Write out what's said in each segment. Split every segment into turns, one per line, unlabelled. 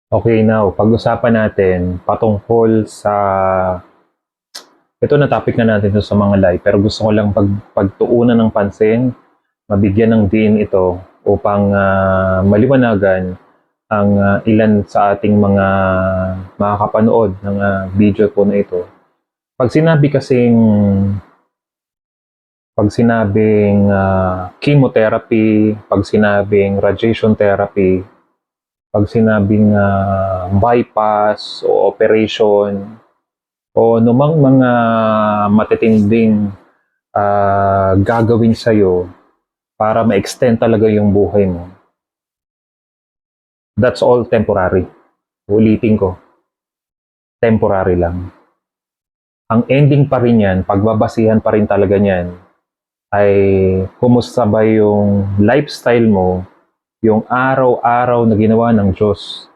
Okay, now pag-usapan natin patungkol sa ito na topic na natin 'to sa mga live, pero gusto ko lang pagtuunan ng pansin, mabigyan ng diin ito upang, maliwanagan ang, ilan sa ating mga makakapanood ng, video po na ito. 'Pag sinabi kasing 'pag sinabing, chemotherapy, 'pag sinabing radiation therapy, 'pag sinabing, bypass o operation o anumang mga matitinding gagawin sa'yo para ma-extend talaga yung buhay mo, that's all temporary. Ulitin ko, temporary lang. Ang ending pa rin yan, pagbabasihan pa rin talaga niyan, ay kumusta ba yung lifestyle mo, yung araw-araw na ginawa ng Diyos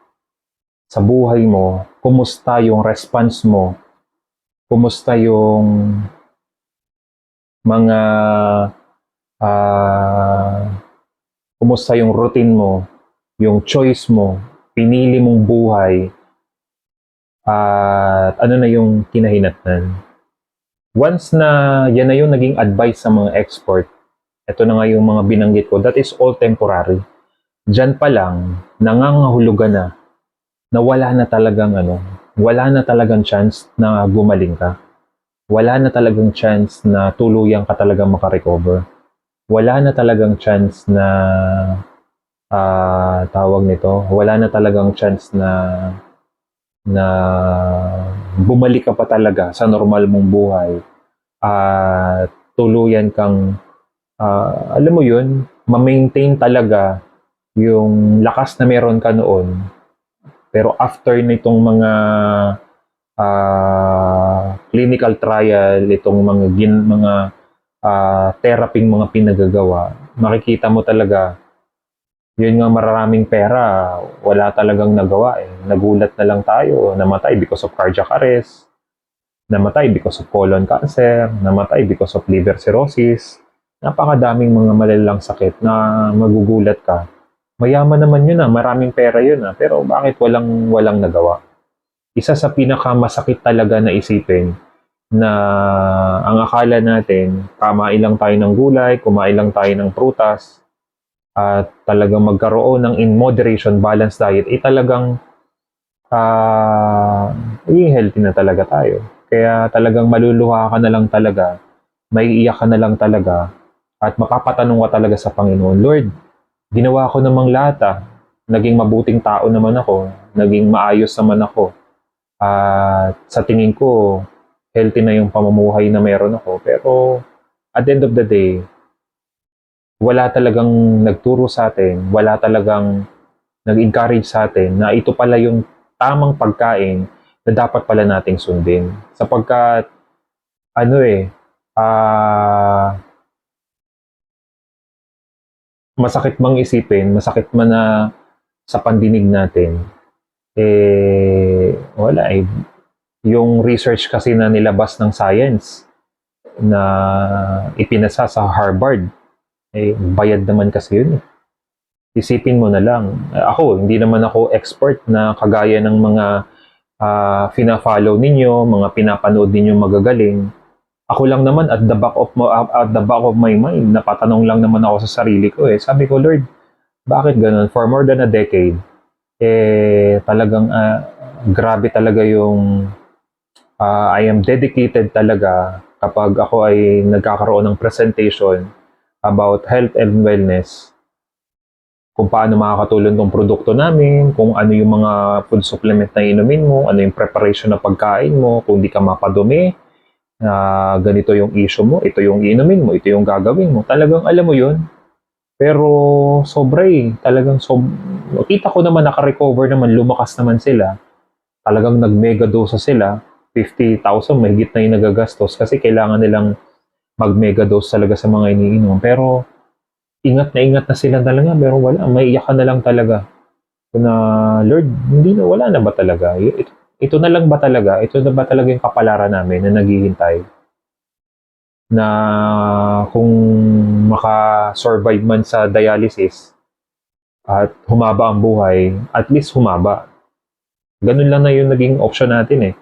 sa buhay mo, kumusta yung response mo, kumusta yung mga ah, kumusta yung routine mo, yung choice mo, pinili mong buhay, at ano na yung kinahinatnan. Once na yan na yung naging advice sa mga expert, ito na nga yung mga binanggit ko, that is all temporary. Diyan pa lang, nangangahulugan na wala na talagang wala na talagang chance na gumaling ka. Wala na talagang chance na tuluyan ka talagang makarecover. Wala na talagang chance na tawag nito, wala na talagang chance na bumalik ka pa talaga sa normal mong buhay at tuluyan kang alam mo yun, ma-maintain talaga yung lakas na meron ka noon. Pero after nitong mga clinical trial, itong mga therapy mga pinagagawa, makikita mo talaga yun nga mararaming pera, wala talagang nagawa eh. Nagulat na lang tayo, namatay because of cardiac arrest, namatay because of colon cancer, namatay because of liver cirrhosis. Napakadaming mga malalang sakit na magugulat ka. Mayaman naman yun maraming pera yun pero bakit walang nagawa? Isa sa pinakamasakit talaga na isipin na ang akala natin, kumain lang tayo ng gulay, kumain lang tayo ng prutas, at talagang magkaroon ng in moderation balanced diet, talagang magiging healthy na talaga tayo. Kaya talagang maluluha ka na lang talaga, maiiyak ka na lang talaga, at mapapatanong ka talaga sa Panginoon, Lord, ginawa ko namang lahat naging mabuting tao naman ako, naging maayos naman ako, at sa tingin ko, healthy na yung pamumuhay na meron ako. Pero at the end of the day, wala talagang nagturo sa atin, wala talagang nag-encourage sa atin na ito pala yung tamang pagkain na dapat pala nating sundin. Sapagkat, ano masakit mang isipin, masakit man na sa pandinig natin, wala yung research kasi na nilabas ng science na ipinasa sa Harvard, bayad naman kasi yun. Isipin mo na lang. Ako, hindi naman ako expert na kagaya ng mga fina-follow ninyo, mga pinapanood ninyo magagaling. Ako lang naman at the back of my mind, napatanong lang naman ako sa sarili ko. Sabi ko, Lord, bakit ganun? For more than a decade, talagang grabe talaga yung I am dedicated talaga kapag ako ay nagkakaroon ng presentation about health and wellness, kung paano makakatulong tong produkto namin, kung ano yung mga food supplement na inumin mo, ano yung preparation ng pagkain mo, kung di ka mapadumi, ganito yung issue mo, ito yung inumin mo, ito yung gagawin mo. Talagang alam mo yun. Pero sobra talagang kita ko naman naka-recover naman, lumakas naman sila. Talagang nag-mega dose sila. 50,000 mahigit na yung nagagastos kasi kailangan nilang mag-mega dose talaga sa mga iniinom. Pero ingat na sila talaga, pero wala, maiiyak ka na lang talaga. Na, Lord, hindi na, wala na ba talaga? Ito na lang ba talaga? Ito na ba talaga yung kapalaran namin na naghihintay? Na kung maka-survive man sa dialysis at humaba ang buhay, at least humaba. Ganun lang na yung naging option natin eh.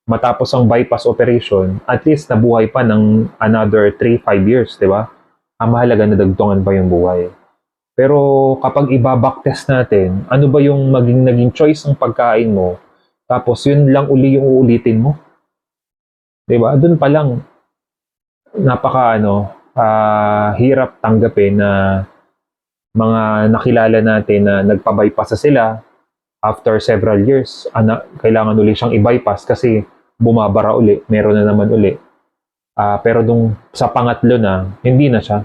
Matapos ang bypass operation, at least nabuhay pa ng another 3-5 years, di ba? Ang mahalaga na dagtungan pa yung buhay. Pero kapag iba-backtest natin, ano ba yung naging choice ng pagkain mo, tapos yun lang uli yung uulitin mo. Di ba? Doon pa lang, napaka hirap tanggapin na mga nakilala natin na nagpa-bypass na sila after several years, kailangan uli siyang i-bypass kasi bumabara uli, meron na naman uli. Pero sa pangatlo na, hindi na siya.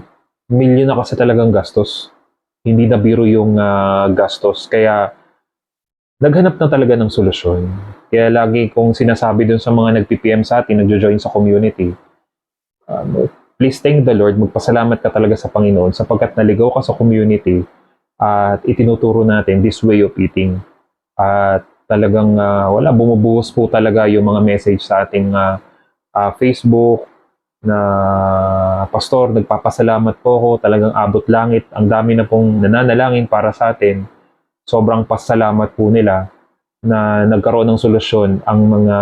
Milyon na kasi talagang gastos. Hindi na biro yung gastos. Kaya naghanap na talaga ng solusyon. Kaya lagi kong sinasabi dun sa mga nag-PPM sa atin, nagjo-join sa community, please thank the Lord, magpasalamat ka talaga sa Panginoon sapagkat naligaw ka sa community at itinuturo natin this way of eating. At talagang bumubuhos po talaga yung mga message sa ating Facebook na pastor, nagpapasalamat po ako, talagang abot langit, ang dami na pong nananalangin para sa atin. Sobrang pasalamat po nila na nagkaroon ng solusyon ang mga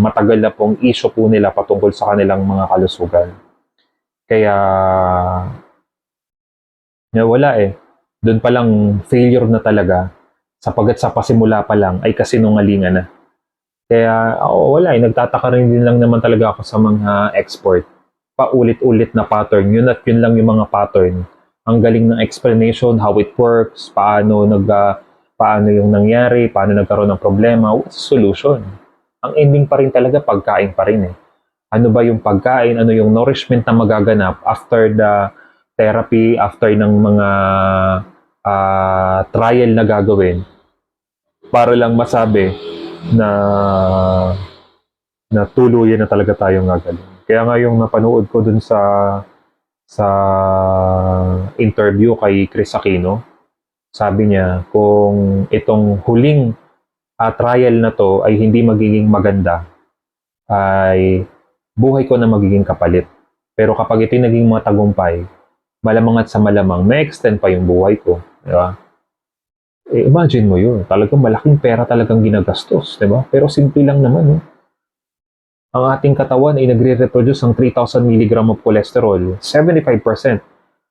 matagal na pong issue po nila patungkol sa kanilang mga kalusugan. Kaya wala eh. Doon pa lang failure na talaga sapagkat sa pasimula pa lang ay kasinungalingan na. Kaya wala eh. Nagtataka rin din lang naman talaga ako sa mga expert. Paulit-ulit na pattern. Yun at yun lang yung mga pattern. Ang galing ng explanation, how it works, paano yung nangyari, paano nagkaroon ng problema, what's the solution? Ang ending pa rin talaga, pagkain pa rin eh. Ano ba yung pagkain, ano yung nourishment na magaganap after the therapy, after ng mga trial na gagawin para lang masabi na tuluyan na talaga tayong gagaling. Kaya nga yung napanood ko dun sa interview kay Chris Aquino, sabi niya kung itong huling trial na to ay hindi magiging maganda, ay buhay ko na magiging kapalit. Pero kapag ito naging matagumpay, malamang at sa malamang, may extend pa yung buhay ko. Di ba? Imagine mo yun. Talagang malaking pera talagang ginagastos. Di ba? Pero simple lang naman. No? Ang ating katawan ay nagre-reproduce ng 3,000 mg of cholesterol. 75%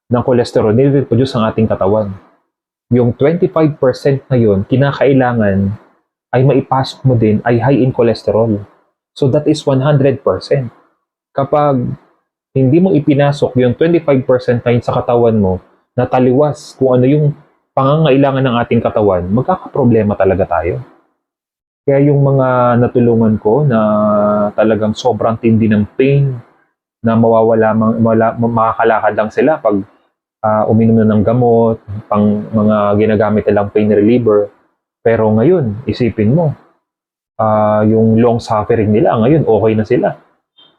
ng cholesterol nire-reproduce ang ating katawan. Yung 25% na yun, kinakailangan ay maipasok mo din ay high in cholesterol. So that is 100%. Kapag hindi mo ipinasok yung 25% na yun sa katawan mo, na taliwas kung ano yung pangangailangan ng ating katawan, magkakaproblema talaga tayo. Kaya yung mga natulungan ko na talagang sobrang tindi ng pain, na makakalakad lang sila pag uminom na ng gamot, pang mga ginagamit nilang pain reliever. Pero ngayon, isipin mo, yung long suffering nila, ngayon okay na sila.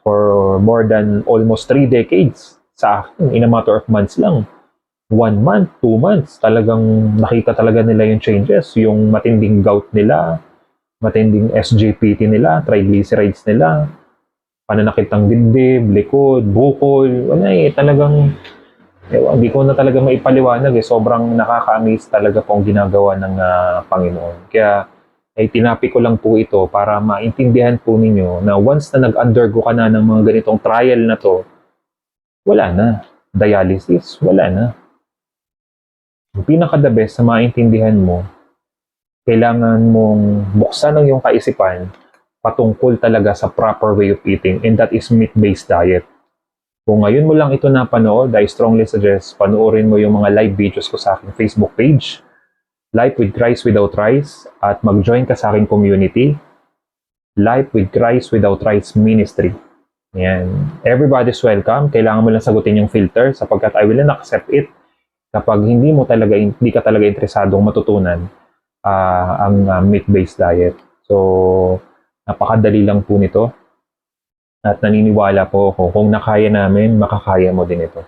For more than almost 3 decades. Sa akin, in a matter of months lang. 1 month, 2 months, talagang nakita talaga nila yung changes. Yung matinding gout nila, matinding SGPT nila, triglycerides nila, pananakit ng dibdib, likod, bukol, wala eh, talagang hindi ko na talaga maipaliwanag eh. Sobrang nakaka-amaze talaga pong ginagawa ng Panginoon. Kaya ay tinapi ko lang po ito para maintindihan po ninyo na once na nag-undergo ka na ng mga ganitong trial na to, wala na. Dialysis, wala na. Yung pinaka-the best na maintindihan mo, kailangan mong buksan ang iyong kaisipan patungkol talaga sa proper way of eating, and that is meat-based diet. Kung ngayon mo lang ito napanood, I strongly suggest panoorin mo yung mga live videos ko sa aking Facebook page, Life with Christ Without Rice, at mag-join ka sa aking community, Life with Christ Without Rice Ministry. Yan. Everybody's welcome. Kailangan mo lang sagutin yung filter sapagkat I will not accept it kapag hindi ka talaga interesadong matutunan ang meat-based diet. So, napakadali lang po nito. At naniniwala po ako, kung nakaya namin, makakaya mo din ito.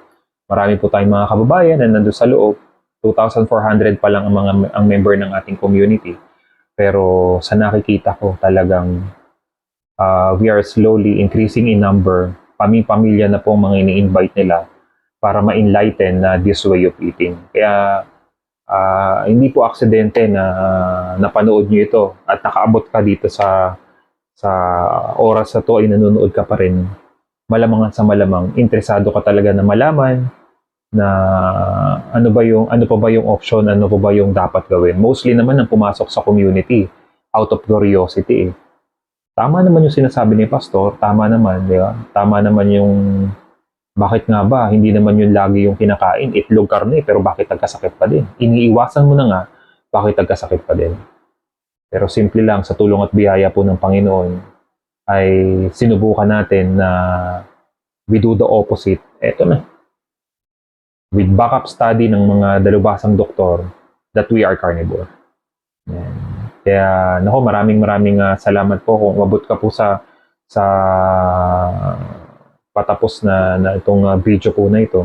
Marami po tayong mga kababayan na nandun sa loob. 2,400 pa lang ang member ng ating community. Pero sa nakikita ko talagang we are slowly increasing in number. Pamilya na po mga ini-invite nila para ma-enlighten na this way of eating. Kaya Hindi po aksidente na napanood nyo ito at nakaabot ka dito sa oras na to ay nanonood ka pa rin. Malamang at sa malamang, interesado ka talaga na malaman na ano pa ba yung option, ano pa ba yung dapat gawin. Mostly naman ang pumasok sa community out of curiosity. Tama naman yung sinasabi ni Pastor, tama naman, di ba? Tama naman yung bakit nga ba, hindi naman yun lagi yung kinakain, itlog karne, pero bakit nagkasakit pa din? Iniiwasan mo na nga, bakit nagkasakit pa din? Pero simple lang, sa tulong at biyaya po ng Panginoon, ay sinubukan natin na we do the opposite. Eto na. With backup study ng mga dalubhasang doktor that we are carnivore. Yan. Kaya, nako, maraming salamat po kung umabot ka po sa patapos na itong video po na ito.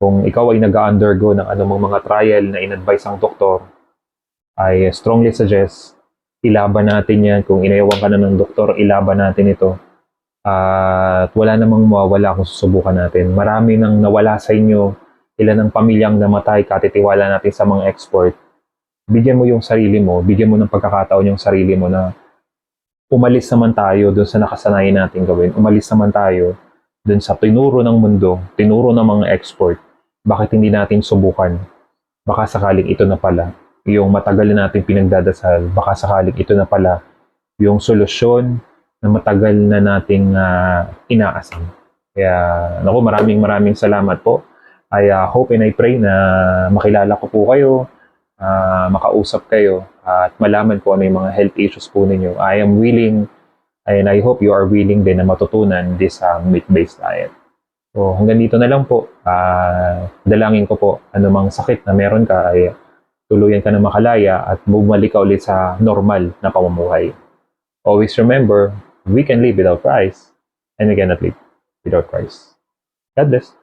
Kung ikaw ay nag-undergo ng anumang mga trial na in-advise ang doktor, I strongly suggest ilaban natin yan. Kung inayawan ka na ng doktor, ilaban natin ito. At wala namang mawawala kung susubukan natin. Marami nang nawala sa inyo, ilan ang pamilyang namatay, katitiwala natin sa mga expert. Bigyan mo yung sarili mo, bigyan mo ng pagkakataon yung sarili mo na umalis naman tayo dun sa nakasanayan natin gawin. Umalis naman tayo dun sa tinuro ng mundo, tinuro ng mga expert. Bakit hindi natin subukan? Baka sakaling ito na pala yung matagal na natin pinagdadasal. Baka sakaling ito na pala yung solusyon na matagal na nating inaasam. Kaya, naku, maraming salamat po. I hope and I pray na makilala ko po kayo, makausap kayo, at malaman ko ano yung mga health issues po ninyo. I am willing, and I hope you are willing din na matutunan this meat-based diet. So, hanggang dito na lang po. Dalangin ko po, anumang sakit na meron ka ay tuluyan ka na makalaya at bumalik ka ulit sa normal na pamumuhay. Always remember, we can live without Christ, and we cannot live without Christ. God bless.